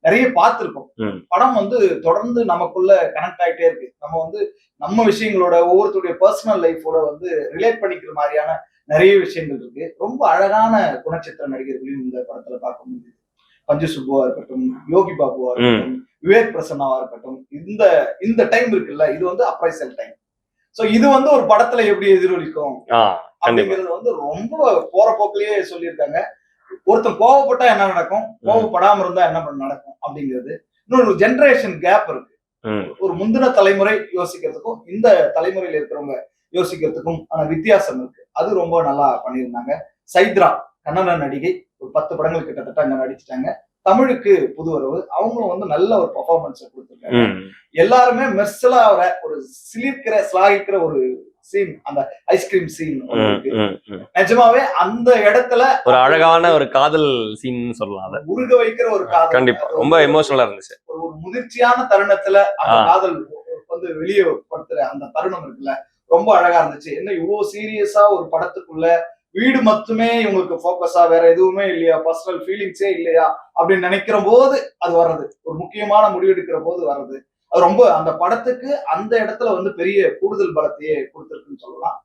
நிறைய பார்த்திருக்கோம். படம் வந்து தொடர்ந்து நமக்குள்ள கனெக்ட் ஆயிட்டே இருக்கு. நம்ம வந்து நம்ம விஷயங்களோட ஒவ்வொருத்தருடைய பர்சனல் லைஃபோட வந்து ரிலேட் பண்ணிக்கிற மாதிரியான நிறைய விஷயங்கள் இருக்கு. ரொம்ப அழகான குணச்சித்திர நடிகர்களையும் இந்த படத்துல பார்க்க முடியுது. பஞ்சு சுப்புவா இருக்கட்டும், யோகி பாபுவா இருக்கட்டும், விவேக் பிரசன்னாவா இருக்கட்டும், இந்த இந்த டைம் இருக்குல்ல, இது வந்து அப்ரைசல் டைம். சோ இது வந்து ஒரு படத்துல எப்படி எதிரொலிக்கும் அப்படிங்கிறது வந்து ரொம்ப போற போக்கிலேயே சொல்லியிருக்காங்க. ஒருத்தன் கோவப்பட்டா என்ன நடக்கும், கோவப்படாம இருந்தா என்ன நடக்கும் அப்படிங்கிறது. இன்னொரு ஜெனரேஷன் கேப் இருக்கு. ஒரு முந்தின தலைமுறை யோசிக்கிறதுக்கும் இந்த தலைமுறையில இருக்கிறவங்க யோசிக்கிறதுக்கும் ஆன வித்தியாசம் இருக்கு. அது ரொம்ப நல்லா பண்ணியிருந்தாங்க. சைத்ரா கன்னட நடிகை, ஒரு 10 படங்கள் கிட்டத்தட்ட அங்க நடிச்சிட்டாங்க. தமிழுக்கு புது வரவு. அவங்களும் வந்து நல்ல ஒரு பெர்ஃபார்மன்ஸ் கொடுத்திருக்காங்க. எல்லாருமே மெர்சலா ஒரு சிலிர்க்கிற சிலாகிக்கிற ஒரு சீன், அந்த ஐஸ்கிரீம் சீன் நிஜமாவே அந்த இடத்துல ஒரு அழகான ஒரு காதல் சீன் சொல்லலாம். உருக வைக்கிற ஒரு காதல், கண்டிப்பா ரொம்ப எமோஷனலா இருந்துச்சு. ஒரு முதிர்ச்சியான தருணத்துல அந்த காதல் வந்து வெளியே படுத்துற அந்த தருணம் இருக்குல்ல, ரொம்ப அழகா இருந்துச்சு. என்ன இவ்வளவு சீரியஸா ஒரு படத்துக்குள்ள வீடு மட்டுமே இவங்களுக்கு போக்கஸா, வேற எதுவுமே இல்லையா, பர்சனல் ஃபீலிங்ஸே இல்லையா அப்படின்னு நினைக்கிற போது அது வர்றது, ஒரு முக்கியமான முடிவு எடுக்கிற போது வர்றது, அது ரொம்ப அந்த படத்துக்கு அந்த இடத்துல வந்து பெரிய கூடுதல் பலத்தையே கொடுத்திருக்குன்னு சொல்லலாம்.